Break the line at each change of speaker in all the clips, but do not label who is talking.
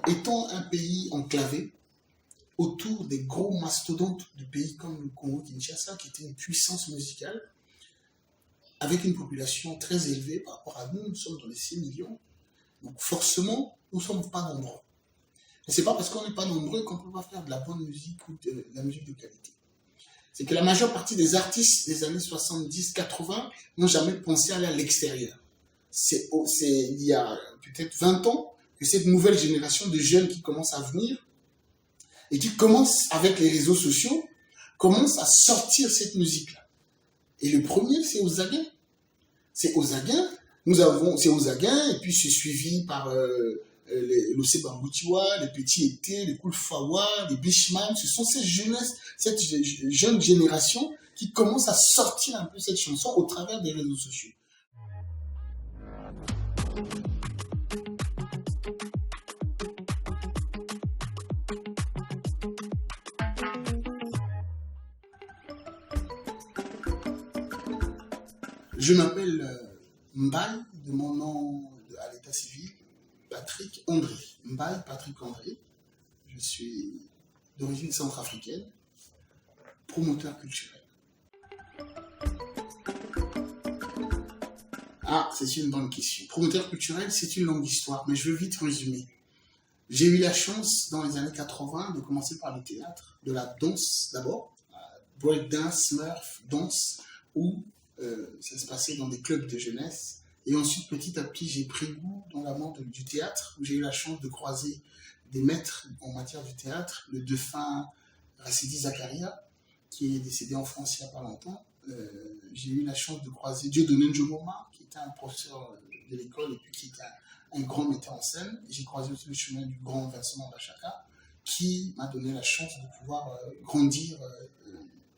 étant un pays enclavé, autour des gros mastodontes de pays comme le Congo-Kinshasa, qui était une puissance musicale, avec une population très élevée par rapport à nous, nous sommes dans les 6 millions. Donc forcément, nous ne sommes pas nombreux. Et ce n'est pas parce qu'on n'est pas nombreux qu'on ne peut pas faire de la bonne musique ou de la musique de qualité. C'est que la majeure partie des artistes des années 70-80 n'ont jamais pensé aller à l'extérieur. C'est il y a peut-être 20 ans que cette nouvelle génération de jeunes qui commencent à venir et qui commencent avec les réseaux sociaux, commencent à sortir cette musique-là. Et le premier, c'est Ozaguin. C'est Ozaguin. C'est Ozaguin, et puis c'est suivi par l'Océ Bamboutiwa, les Petits Été, les Koulfawa, les Bishman. Ce sont cette jeune génération qui commence à sortir un peu cette chanson au travers des réseaux sociaux. Je m'appelle Mbaye, de mon nom à l'état civil, Patrick André. Mbaye Patrick André. Je suis d'origine centrafricaine, promoteur culturel. Ah, c'est une bonne question. Promoteur culturel, c'est une longue histoire, mais je veux vite résumer. J'ai eu la chance, dans les années 80, de commencer par le théâtre, de la danse d'abord, breakdance, smurf, danse, où ça se passait dans des clubs de jeunesse. Et ensuite, petit à petit, j'ai pris goût dans l'amour du théâtre, où j'ai eu la chance de croiser des maîtres en matière du théâtre, le défunt Racidi Zakaria, qui est décédé en France il n'y a pas longtemps. J'ai eu la chance de croiser Dieudonné Njomoma, qui était un professeur de l'école et puis qui était un grand metteur en scène. J'ai croisé aussi le chemin du grand Vincent Bachaka, qui m'a donné la chance de pouvoir grandir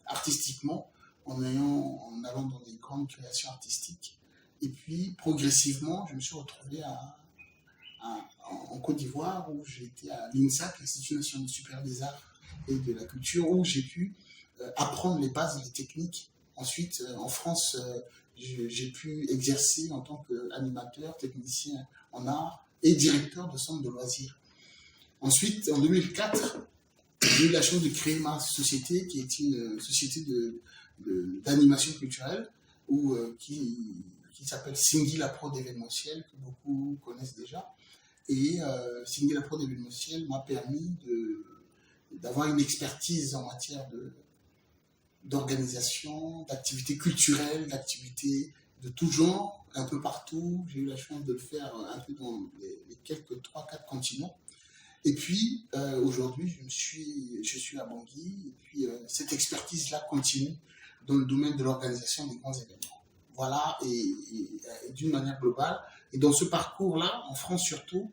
artistiquement en allant dans des grandes créations artistiques. Et puis, progressivement, je me suis retrouvé en Côte d'Ivoire, où j'ai été à l'INSAC, l'Institut national supérieur des arts et de la culture, où j'ai pu apprendre les bases et les techniques. Ensuite, en France, j'ai pu exercer en tant qu'animateur, technicien en art et directeur de centre de loisirs. Ensuite, en 2004, j'ai eu la chance de créer ma société, qui est une société d'animation culturelle, qui s'appelle Singhi la Pro d'événementiel, que beaucoup connaissent déjà. Et Singhi la Pro d'événementiel m'a permis d'avoir une expertise en matière d'organisation, d'activités culturelles, d'activités de tout genre, un peu partout. J'ai eu la chance de le faire un peu dans les quelques 3-4 continents. Et puis, aujourd'hui, je suis à Bangui, et puis cette expertise-là continue dans le domaine de l'organisation des grands événements. Voilà, et d'une manière globale. Et dans ce parcours-là, en France surtout,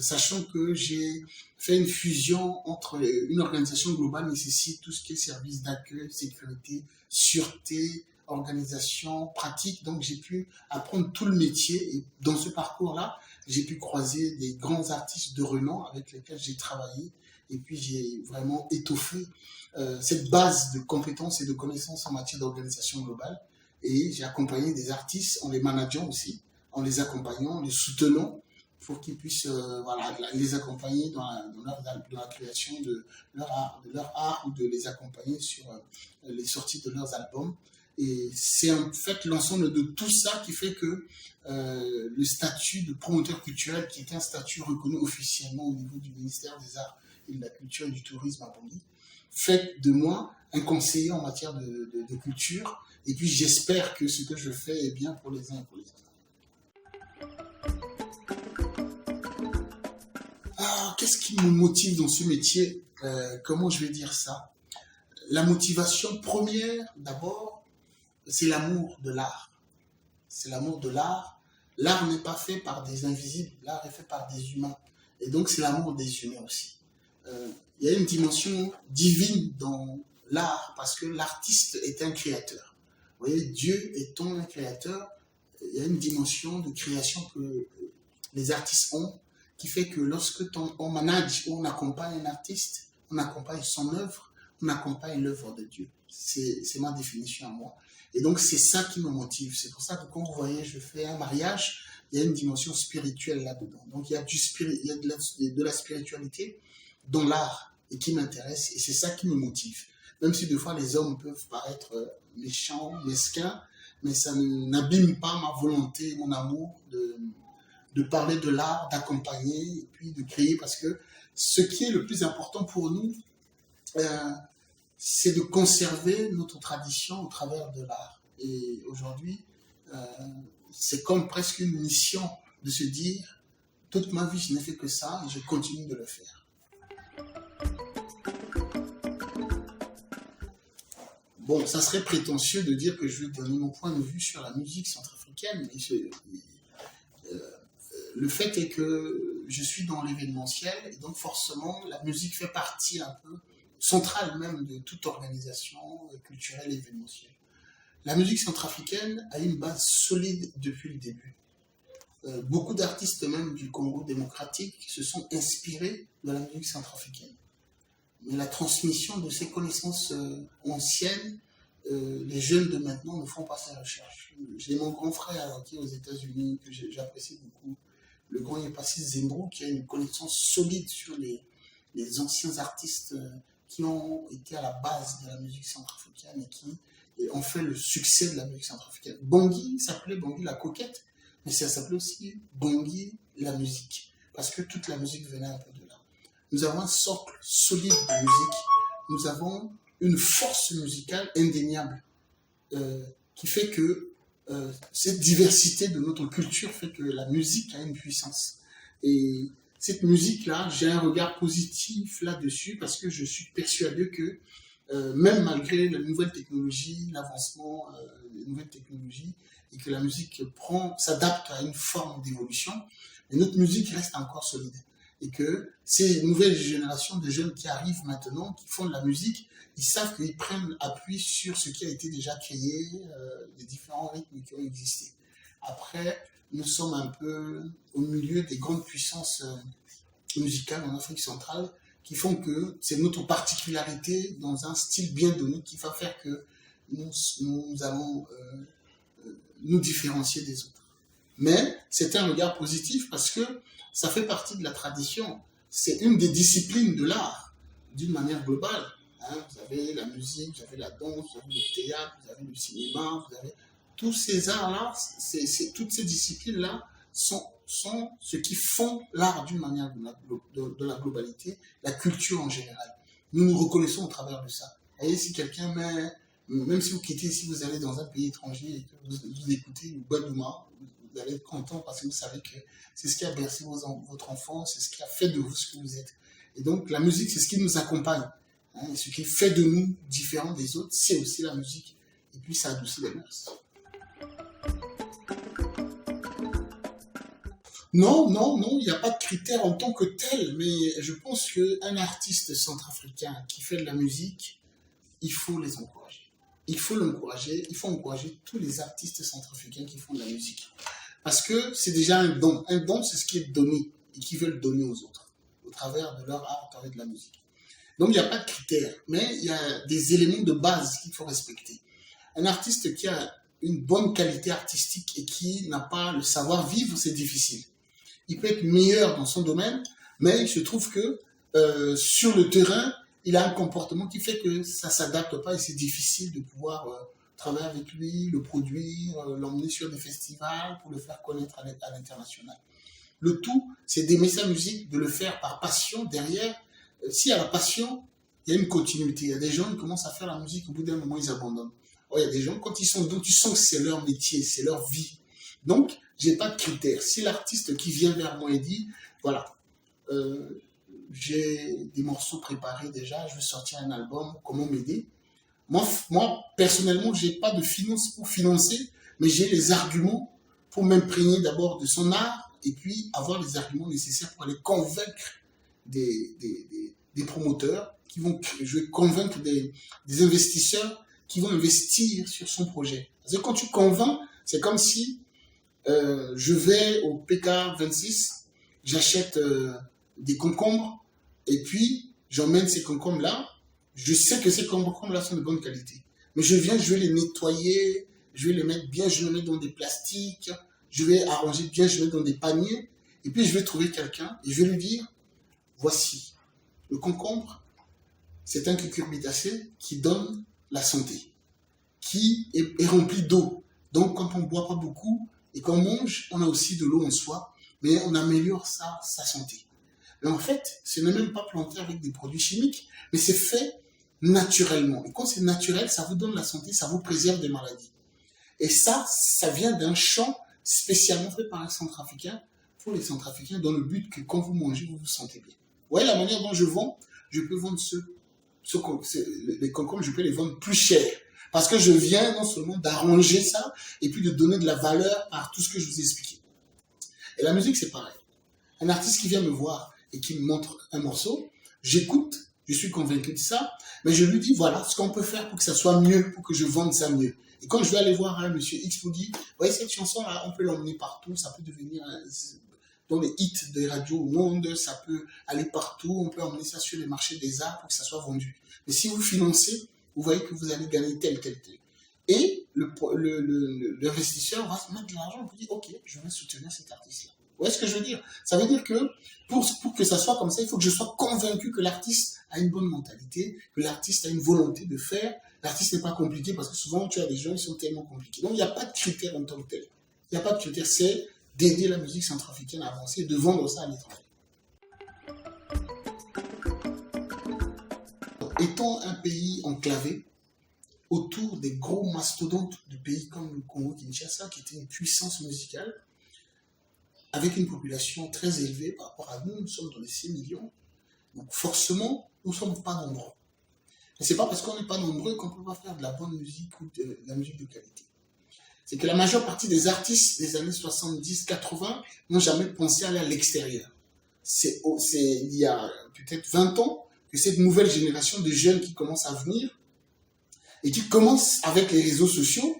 sachant que j'ai fait une fusion entre une organisation globale nécessite tout ce qui est service d'accueil, sécurité, sûreté, organisation, pratique. Donc j'ai pu apprendre tout le métier et dans ce parcours-là, j'ai pu croiser des grands artistes de renom avec lesquels j'ai travaillé et puis j'ai vraiment étoffé cette base de compétences et de connaissances en matière d'organisation globale. Et j'ai accompagné des artistes en les manageant aussi, en les accompagnant, en les soutenant pour qu'ils puissent les accompagner dans la création de leur art ou de les accompagner sur les sorties de leurs albums. Et c'est en fait l'ensemble de tout ça qui fait que le statut de promoteur culturel, qui est un statut reconnu officiellement au niveau du ministère des Arts et de la Culture et du Tourisme à Bangui, fait de moi un conseiller en matière de culture. Et puis j'espère que ce que je fais est bien pour les uns et pour les autres. Qu'est-ce qui me motive dans ce métier? Comment je vais dire ça? La motivation première, d'abord, c'est l'amour de l'art. C'est l'amour de l'art. L'art n'est pas fait par des invisibles, l'art est fait par des humains. Et donc c'est l'amour des humains aussi. Il y a une dimension divine dans l'art, parce que l'artiste est un créateur. Vous voyez, Dieu étant un créateur, il y a une dimension de création que les artistes ont, qui fait que lorsque on manage ou on accompagne un artiste, on accompagne son œuvre, on accompagne l'œuvre de Dieu. C'est ma définition à moi. Et donc c'est ça qui me motive. C'est pour ça que quand vous voyez, je fais un mariage, il y a une dimension spirituelle là-dedans. Donc il y a, il y a de la spiritualité dans l'art et qui m'intéresse et c'est ça qui me motive. Même si des fois les hommes peuvent paraître méchants, mesquins, mais ça n'abîme pas ma volonté, mon amour de parler de l'art, d'accompagner et puis de créer parce que ce qui est le plus important pour nous, c'est de conserver notre tradition au travers de l'art. Et aujourd'hui, c'est comme presque une mission de se dire toute ma vie je n'ai fait que ça et je continue de le faire. Bon, ça serait prétentieux de dire que je vais donner mon point de vue sur la musique centrafricaine, mais le fait est que je suis dans l'événementiel et donc forcément la musique fait partie un peu centrale même de toute organisation culturelle et événementielle. La musique centrafricaine a une base solide depuis le début. Beaucoup d'artistes même du Congo démocratique se sont inspirés de la musique centrafricaine. Mais la transmission de ces connaissances anciennes, les jeunes de maintenant ne font pas ces recherches. J'ai mon grand frère qui est aux États-Unis, que j'apprécie beaucoup, le grand Yepassi Zembro, qui a une connaissance solide sur les anciens artistes qui ont été à la base de la musique centrafricaine et qui ont fait le succès de la musique centrafricaine. Bangui s'appelait Bangui la coquette, mais ça s'appelait aussi Bangui la musique, parce que toute la musique venait un peu de là. Nous avons un socle solide de musique, nous avons une force musicale indéniable qui fait que cette diversité de notre culture fait que la musique a une puissance. Et cette musique-là, j'ai un regard positif là-dessus parce que je suis persuadé que même malgré la nouvelle technologie, l'avancement des nouvelles technologies, et que la musique s'adapte à une forme d'évolution, mais notre musique reste encore solide. Et que ces nouvelles générations de jeunes qui arrivent maintenant, qui font de la musique, ils savent qu'ils prennent appui sur ce qui a été déjà créé, les différents rythmes qui ont existé. Après, nous sommes un peu au milieu des grandes puissances musicales en Afrique centrale qui font que c'est notre particularité dans un style bien donné qui va faire que nous allons nous différencier des autres. Mais c'est un regard positif parce que ça fait partie de la tradition. C'est une des disciplines de l'art, d'une manière globale. Hein, vous avez la musique, vous avez la danse, vous avez le théâtre, vous avez le cinéma, vous avez tous ces arts-là, toutes ces disciplines-là sont ce qui font l'art d'une manière de la globalité, la culture en général. Nous nous reconnaissons au travers de ça. Vous voyez, si quelqu'un, même si vous quittez, si vous allez dans un pays étranger et que vous écoutez Badouma, vous allez être content parce que vous savez que c'est ce qui a bercé votre enfance, c'est ce qui a fait de vous ce que vous êtes. Et donc la musique, c'est ce qui nous accompagne. Hein, et ce qui fait de nous différents des autres, c'est aussi la musique. Et puis ça adoucit les mœurs. Non, il n'y a pas de critère en tant que tel, mais je pense qu'un artiste centrafricain qui fait de la musique, il faut les encourager. Il faut l'encourager, il faut encourager tous les artistes centrafricains qui font de la musique. Parce que c'est déjà un don. Un don, c'est ce qui est donné et qui veulent donner aux autres, au travers de leur art, au travers de la musique. Donc il n'y a pas de critères, mais il y a des éléments de base qu'il faut respecter. Un artiste qui a une bonne qualité artistique et qui n'a pas le savoir-vivre, c'est difficile. Il peut être meilleur dans son domaine, mais il se trouve que sur le terrain, il a un comportement qui fait que ça ne s'adapte pas et c'est difficile de pouvoir travailler avec lui, le produire, l'emmener sur des festivals pour le faire connaître à l'international. Le tout, c'est d'aimer sa musique, de le faire par passion derrière. S'il y a la passion, il y a une continuité. Il y a des gens qui commencent à faire la musique, au bout d'un moment, ils abandonnent. Il y a des gens, quand ils sont dedans, tu sens que c'est leur métier, c'est leur vie. Donc, je n'ai pas de critères. Si l'artiste qui vient vers moi et dit, voilà, j'ai des morceaux préparés déjà, je veux sortir un album, comment m'aider? Moi, personnellement, je n'ai pas de finances pour financer, mais j'ai les arguments pour m'imprégner d'abord de son art et puis avoir les arguments nécessaires pour aller convaincre des promoteurs, je vais convaincre des investisseurs qui vont investir sur son projet. Parce que quand tu convaincs, c'est comme si je vais au PK26, j'achète des concombres et puis j'emmène ces concombres-là. Je sais que ces concombres-là sont de bonne qualité. Mais je vais les nettoyer, je vais les mettre bien, je vais les mettre dans des plastiques. je vais arranger bien, je vais mettre dans des paniers, et puis je vais trouver quelqu'un, et je vais lui dire, voici, le concombre, c'est un cucurbitacé qui donne la santé, qui est rempli d'eau. Donc quand on ne boit pas beaucoup et qu'on mange, on a aussi de l'eau en soi, mais on améliore sa santé. Mais en fait, ce n'est même pas planté avec des produits chimiques, mais c'est fait naturellement. Et quand c'est naturel, ça vous donne la santé, ça vous préserve des maladies. Et ça vient d'un champ spécialement fait par un centrafricain, pour les centrafricains, dans le but que quand vous mangez, vous vous sentez bien. Vous voyez la manière dont je vends? Je peux vendre les concombres, je peux les vendre plus cher. Parce que je viens non seulement d'arranger ça, et puis de donner de la valeur par tout ce que je vous ai expliqué. Et la musique, c'est pareil. Un artiste qui vient me voir et qui me montre un morceau, j'écoute, je suis convaincu de ça, mais je lui dis, voilà ce qu'on peut faire pour que ça soit mieux, pour que je vende ça mieux. Et quand je vais aller voir un monsieur X vous dit, voyez cette chanson-là, on peut l'emmener partout, ça peut devenir dans les hits des radios au monde, ça peut aller partout, on peut emmener ça sur les marchés des arts pour que ça soit vendu. Mais si vous financez, vous voyez que vous allez gagner tel. Et l'investisseur va se mettre de l'argent pour dire, ok, je vais soutenir cet artiste-là. Vous voyez ce que je veux dire? Ça veut dire que pour que ça soit comme ça, il faut que je sois convaincu que l'artiste a une bonne mentalité, que l'artiste a une volonté de faire. L'artiste n'est pas compliqué parce que souvent tu as des gens qui sont tellement compliqués. Donc il n'y a pas de critère en tant que tel. Il n'y a pas de critère, c'est d'aider la musique centrafricaine à avancer, de vendre ça à l'étranger. Étant un pays enclavé, autour des gros mastodontes de pays comme le Congo-Kinshasa, qui était une puissance musicale, avec une population très élevée par rapport à nous, nous sommes dans les 6 millions, donc forcément, nous ne sommes pas nombreux. Mais ce n'est pas parce qu'on n'est pas nombreux qu'on ne peut pas faire de la bonne musique ou de la musique de qualité. C'est que la majeure partie des artistes des années 70-80 n'ont jamais pensé aller à l'extérieur. C'est il y a peut-être 20 ans que cette nouvelle génération de jeunes qui commencent à venir et qui commencent avec les réseaux sociaux,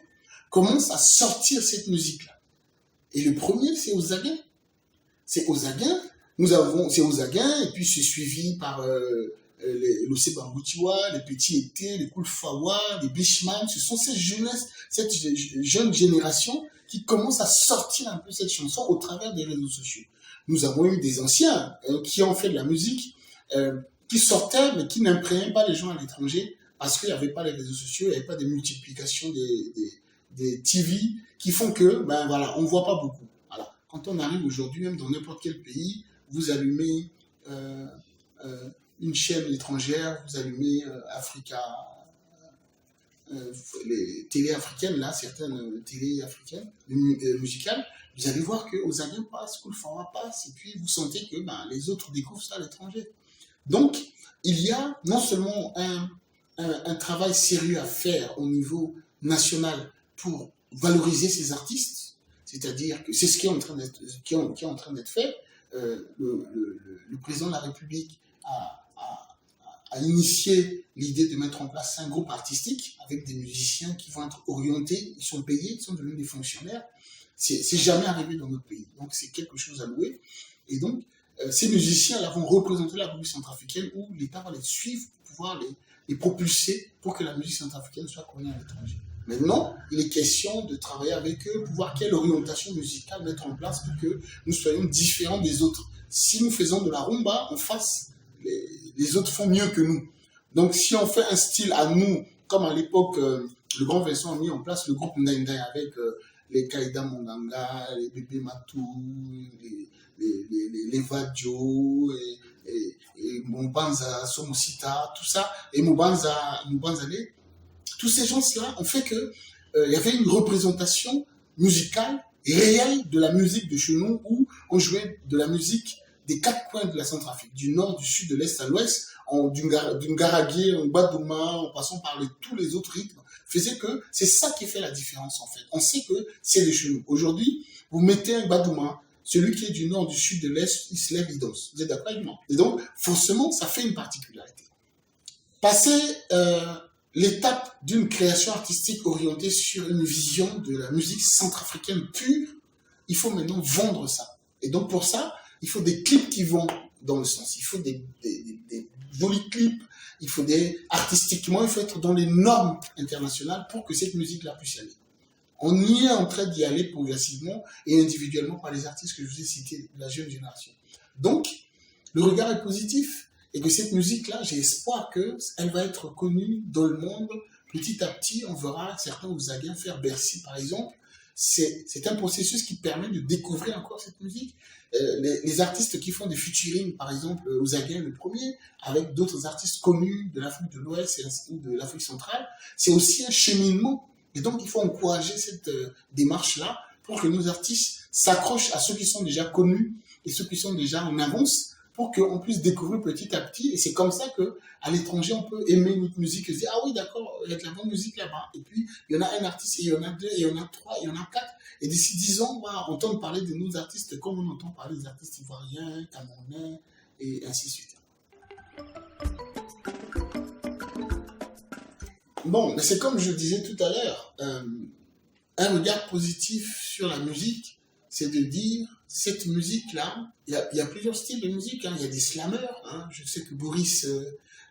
commencent à sortir cette musique-là. Et le premier, c'est Ozaguin. C'est Ozaguin. C'est Ozaguin, et puis c'est suivi par l'Océ Bamboutiwa, les Petits Été, les Koulfawa, les Bishman. Ce sont cette jeune génération qui commence à sortir un peu cette chanson au travers des réseaux sociaux. Nous avons eu des anciens qui ont fait de la musique, qui sortaient, mais qui n'imprégnaient pas les gens à l'étranger, parce qu'il n'y avait pas les réseaux sociaux, il n'y avait pas de multiplication des TV qui font que, ben voilà, on ne voit pas beaucoup. Voilà. Quand on arrive aujourd'hui, même dans n'importe quel pays, vous allumez une chaîne étrangère, vous allumez Africa, les télés africaines, là, certaines télés africaines, musicales, vous allez voir que Ozaguin passe, Koulfawa passe, et puis vous sentez que ben, les autres découvrent ça à l'étranger. Donc, il y a non seulement un travail sérieux à faire au niveau national pour valoriser ces artistes, c'est-à-dire que c'est ce qui est en train d'être fait. Le président de la République a initié l'idée de mettre en place un groupe artistique avec des musiciens qui vont être orientés, ils sont payés, ils sont devenus des fonctionnaires. C'est jamais arrivé dans notre pays, donc c'est quelque chose à louer. Et donc, ces musiciens là vont représenter la République centrafricaine où l'État va les suivre pour pouvoir les propulser pour que la musique centrafricaine soit connue à l'étranger. Maintenant, il est question de travailler avec eux pour voir quelle orientation musicale mettre en place pour que nous soyons différents des autres. Si nous faisons de la rumba, en face, les autres font mieux que nous. Donc, si on fait un style à nous, comme à l'époque, le grand Vincent a mis en place le groupe Ndai avec les Kaïda Monganga, les Bébé Matou, les Vadjo, et Moubanza Somosita, tout ça, et Moubanza Le. Tous ces gens-là ont fait que y avait une représentation musicale réelle de la musique de chez nous, où on jouait de la musique des 4 coins de la Centrafrique, du nord, du sud, de l'est à l'ouest, du Ngaragué, en Badouma, en passant par tous les autres rythmes, faisait que c'est ça qui fait la différence en fait. On sait que c'est de chez nous. Aujourd'hui, vous mettez un Badouma, celui qui est du nord, du sud, de l'est, il se lève, il danse. Vous êtes d'accord avec moi? Et donc, forcément, ça fait une particularité. Passer l'étape d'une création artistique orientée sur une vision de la musique centrafricaine pure, il faut maintenant vendre ça. Et donc pour ça, il faut des clips qui vont dans le sens. Il faut des jolis clips, artistiquement, il faut être dans les normes internationales pour que cette musique-là puisse y aller. On y est en train d'y aller progressivement et individuellement par les artistes que je vous ai cités de la jeune génération. Donc, le regard est positif et que cette musique-là, j'ai espoir qu'elle va être connue dans le monde. Petit à petit, on verra certains Ouzaguens faire Bercy, par exemple. C'est un processus qui permet de découvrir encore cette musique. Les artistes qui font des featuring, par exemple, Ouzaguien le premier, avec d'autres artistes connus de l'Afrique de l'Ouest et de l'Afrique centrale, c'est aussi un cheminement. Et donc, il faut encourager cette démarche-là pour que nos artistes s'accrochent à ceux qui sont déjà connus et ceux qui sont déjà en avance pour qu'on puisse découvrir petit à petit. Et c'est comme ça qu'à l'étranger, on peut aimer notre musique et se dire, ah oui, d'accord, il y a de la bonne musique là-bas. Et puis, il y en a un artiste, et il y en a deux, et il y en a trois, et il y en a quatre. Et d'ici 10 ans, on va entendre parler de nos artistes comme on entend parler des artistes ivoiriens, camerounais, et ainsi de suite. Bon, mais c'est comme je disais tout à l'heure, un regard positif sur la musique, c'est de dire, cette musique-là, il y a plusieurs styles de musique, hein. Il y a des slammeurs, hein. Je sais que Boris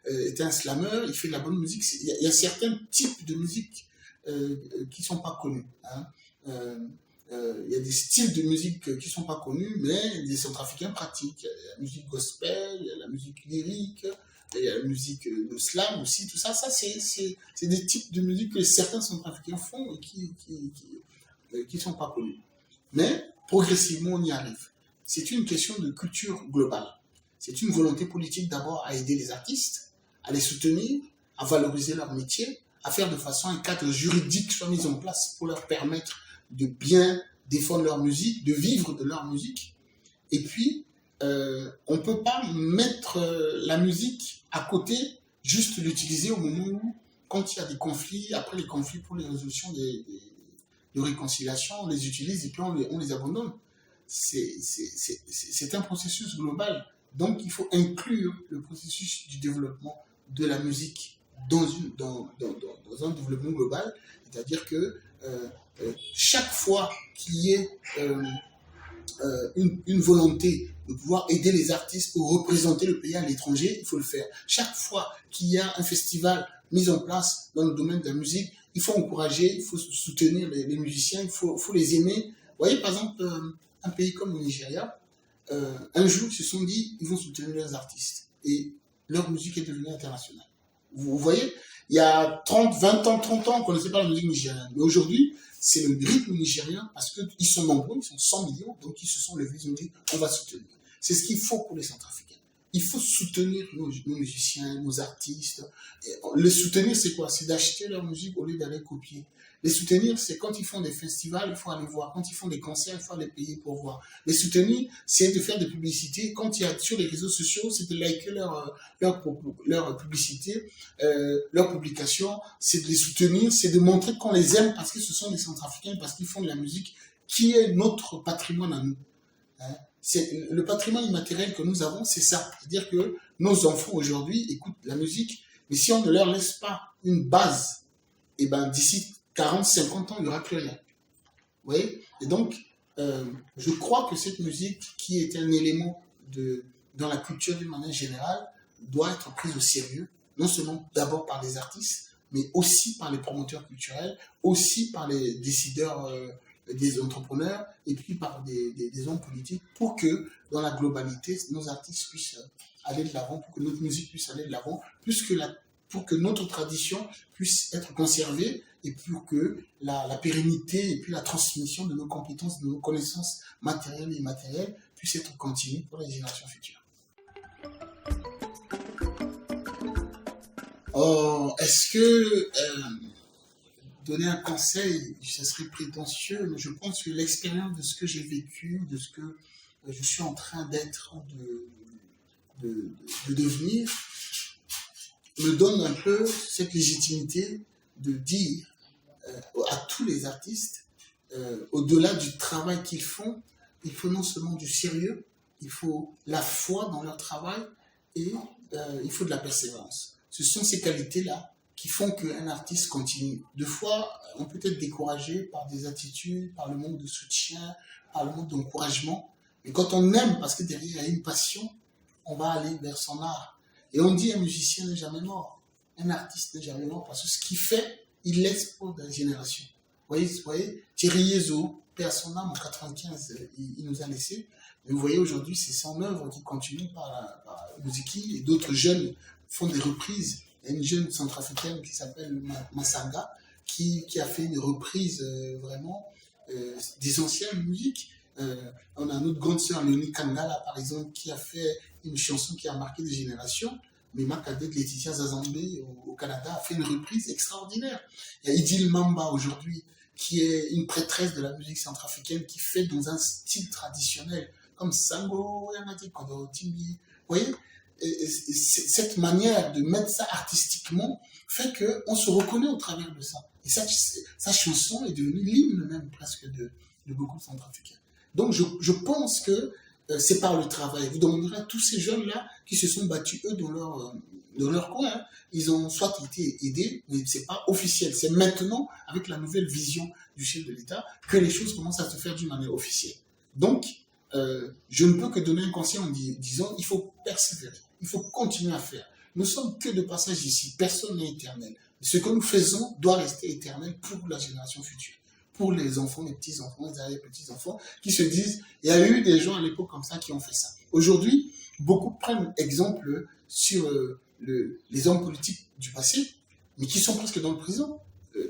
est un slammer, il fait de la bonne musique. Il y a certains types de musique qui ne sont pas connus, hein. Il y a des styles de musique qui ne sont pas connus, mais les Centrafricains pratiquent. Il y a la musique gospel, il y a la musique lyrique, il y a la musique de slam aussi, tout ça. Ça, c'est des types de musique que certains Centrafricains font et qui ne sont pas connus. Mais progressivement, on y arrive. C'est une question de culture globale. C'est une volonté politique d'abord à aider les artistes, à les soutenir, à valoriser leur métier, à faire de façon un cadre juridique soit mis en place pour leur permettre de bien défendre leur musique, de vivre de leur musique. Et puis, on ne peut pas mettre la musique à côté, juste l'utiliser au moment où, quand il y a des conflits, après les conflits pour les résolutions de réconciliation, on les utilise et puis on les abandonne. C'est un processus global. Donc, il faut inclure le processus du développement de la musique dans un développement global. C'est-à-dire que chaque fois qu'il y ait une volonté de pouvoir aider les artistes ou représenter le pays à l'étranger, il faut le faire. Chaque fois qu'il y a un festival mis en place dans le domaine de la musique, il faut encourager, il faut soutenir les musiciens, il faut les aimer. Vous voyez, par exemple, un pays comme le Nigeria, un jour, ils se sont dit, ils vont soutenir leurs artistes. Et leur musique est devenue internationale. Vous voyez, il y a 30, 20 ans, 30 ans, on ne connaissait pas la musique nigérienne. Mais aujourd'hui, c'est le rythme nigérien parce qu'ils sont nombreux, ils sont 100 millions, donc ils se sont levés, ils ont dit, on va soutenir. C'est ce qu'il faut pour les Centrafricains. Il faut soutenir nos musiciens, nos artistes. Et les soutenir, c'est quoi? C'est d'acheter leur musique au lieu d'aller copier. Les soutenir, c'est quand ils font des festivals, il faut aller voir. Quand ils font des concerts, il faut aller payer pour voir. Les soutenir, c'est de faire des publicités. Quand il y a sur les réseaux sociaux, c'est de liker leur publicité, leur publication. C'est de les soutenir, c'est de montrer qu'on les aime parce que ce sont des Centrafricains, parce qu'ils font de la musique qui est notre patrimoine à nous. Hein? C'est le patrimoine immatériel que nous avons, c'est ça. C'est-à-dire que nos enfants aujourd'hui écoutent la musique, mais si on ne leur laisse pas une base, et ben d'ici 40, 50 ans, il n'y aura plus rien. Vous voyez? Et donc, je crois que cette musique, qui est un élément dans la culture d'une manière générale, doit être prise au sérieux, non seulement d'abord par les artistes, mais aussi par les promoteurs culturels, aussi par les décideurs, des entrepreneurs, et puis par des hommes politiques, pour que, dans la globalité, nos artistes puissent aller de l'avant, pour que notre musique puisse aller de l'avant, pour que notre tradition puisse être conservée, et pour que la pérennité et puis la transmission de nos compétences, de nos connaissances matérielles et immatérielles puisse être continue pour les générations futures. Oh, est-ce que donner un conseil, ce serait prétentieux, mais je pense que l'expérience de ce que j'ai vécu, de ce que je suis en train d'être, de devenir, me donne un peu cette légitimité de dire à tous les artistes, au-delà du travail qu'ils font, il faut non seulement du sérieux, il faut la foi dans leur travail et il faut de la persévérance. Ce sont ces qualités-là qui font qu'un artiste continue. Deux fois, on peut être découragé par des attitudes, par le manque de soutien, par le manque d'encouragement. Mais quand on aime, parce que derrière il y a une passion, on va aller vers son art. Et on dit un musicien n'est jamais mort, un artiste n'est jamais mort, parce que ce qu'il fait, il laisse pour des générations. Vous voyez, Thierry Yezo, paix à son âme, en 95, il nous a laissés. Mais vous voyez, aujourd'hui, c'est son œuvre qui continue par Muziki, et d'autres jeunes font des reprises. Il y a une jeune centrafricaine qui s'appelle Massanga, qui a fait une reprise vraiment des anciennes musiques. On a notre grande sœur Léonie Kangala, par exemple, qui a fait une chanson qui a marqué des générations. Mais ma cadette Laetitia Zazambé au Canada a fait une reprise extraordinaire. Il y a Idil Mamba aujourd'hui, qui est une prêtresse de la musique centrafricaine, qui fait dans un style traditionnel, comme Sango, Yamati, Kondo, Timbi. Vous voyez, cette manière de mettre ça artistiquement fait qu'on se reconnaît au travers de ça. Et sa chanson est devenue l'hymne même presque de beaucoup de Centrafricains. Donc je pense que c'est par le travail. Vous demanderez à tous ces jeunes-là qui se sont battus, eux, dans leur coin. Hein. Ils ont soit été aidés, mais ce n'est pas officiel. C'est maintenant, avec la nouvelle vision du chef de l'État, que les choses commencent à se faire d'une manière officielle. Donc, je ne peux que donner un conseil en disant il faut persévérer, il faut continuer à faire. Nous ne sommes que de passage ici, personne n'est éternel. Ce que nous faisons doit rester éternel pour la génération future. Pour les enfants, les petits-enfants, les petits-enfants, qui se disent, il y a eu des gens à l'époque comme ça qui ont fait ça. Aujourd'hui, beaucoup prennent exemple sur les hommes politiques du passé, mais qui sont presque dans le prison.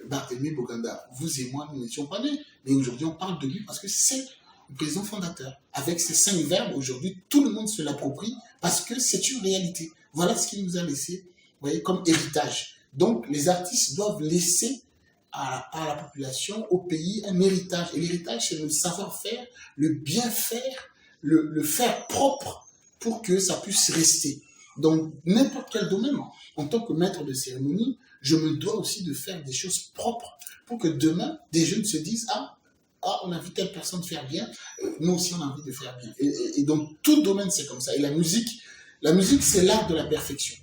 Barthélemy Boganda, vous et moi, nous n'étions pas nés, mais aujourd'hui on parle de lui parce que c'est le président fondateur. Avec ces 5 verbes, aujourd'hui, tout le monde se l'approprie parce que c'est une réalité. Voilà ce qu'il nous a laissé, vous voyez, comme héritage. Donc, les artistes doivent laisser à la population, au pays, un héritage. Et l'héritage, c'est le savoir-faire, le bien-faire, le faire propre pour que ça puisse rester. Donc, n'importe quel domaine, en tant que maître de cérémonie, je me dois aussi de faire des choses propres pour que demain, des jeunes se disent « Ah, on a vu telle personne faire bien, nous aussi on a envie de faire bien. » Et donc, tout domaine, c'est comme ça. Et la musique, c'est l'art de la perfection.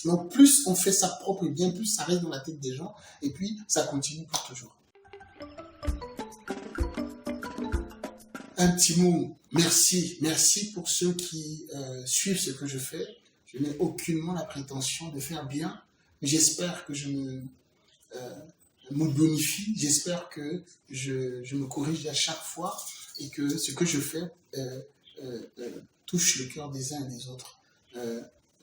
Donc, plus on fait ça propre et bien, plus ça reste dans la tête des gens, et puis ça continue pour toujours. Un petit mot, merci. Merci pour ceux qui suivent ce que je fais. Je n'ai aucunement la prétention de faire bien, mais j'espère que je me bonifie, j'espère que je me corrige à chaque fois, et que ce que je fais touche le cœur des uns et des autres.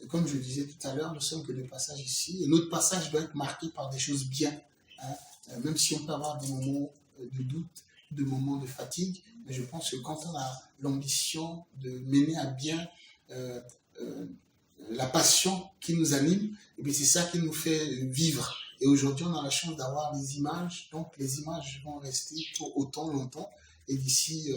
Comme je le disais tout à l'heure, nous sommes que de passage ici, et notre passage doit être marqué par des choses bien, hein, même si on peut avoir des moments de doute, des moments de fatigue, mais je pense que quand on a l'ambition de mener à bien la passion qui nous anime, et bien c'est ça qui nous fait vivre. Et aujourd'hui, on a la chance d'avoir des images, donc les images vont rester pour autant longtemps, et d'ici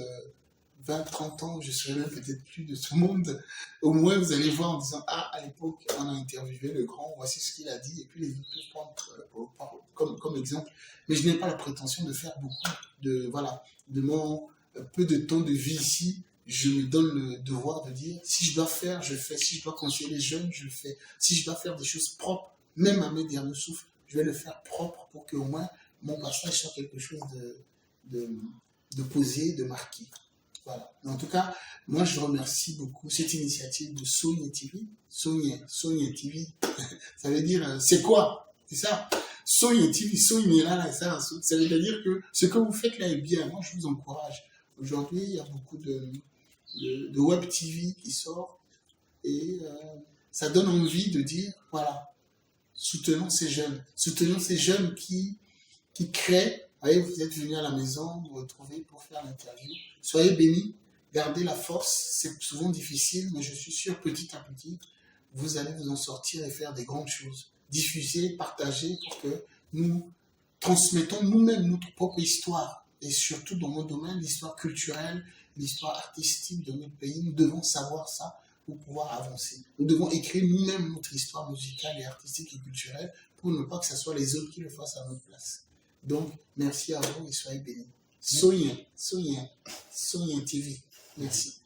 20-30 ans, je serai même peut-être plus de ce monde. Au moins, vous allez voir en disant « Ah, à l'époque, on a interviewé le grand, voici ce qu'il a dit. » Et puis, les autres peuvent prendre comme exemple. Mais je n'ai pas la prétention de faire beaucoup. De mon peu de temps de vie ici, je me donne le devoir de dire « Si je dois faire, je fais. Si je dois conseiller les jeunes, je fais. Si je dois faire des choses propres, même à mes derniers souffles, je vais le faire propre pour qu'au moins, mon passage soit quelque chose de posé, de marqué. » Voilà. Mais en tout cas, moi, je remercie beaucoup cette initiative de Sonia TV. Sonia TV, ça veut dire, c'est quoi? C'est ça. Sonia TV, Sonia là, ça veut dire que ce que vous faites là est bien. Moi, je vous encourage. Aujourd'hui, il y a beaucoup de web TV qui sort, et ça donne envie de dire, voilà, soutenons ces jeunes qui créent. Vous voyez, vous êtes venus à la maison, vous retrouvez pour faire l'interview. Soyez bénis, gardez la force, c'est souvent difficile, mais je suis sûr, petit à petit, vous allez vous en sortir et faire des grandes choses. Diffuser, partager pour que nous transmettons nous-mêmes notre propre histoire. Et surtout dans mon domaine, l'histoire culturelle, l'histoire artistique de notre pays, nous devons savoir ça pour pouvoir avancer. Nous devons écrire nous-mêmes notre histoire musicale et artistique et culturelle pour ne pas que ce soit les autres qui le fassent à notre place. Donc, merci à vous et soyez bénis. Sonia TV. Merci.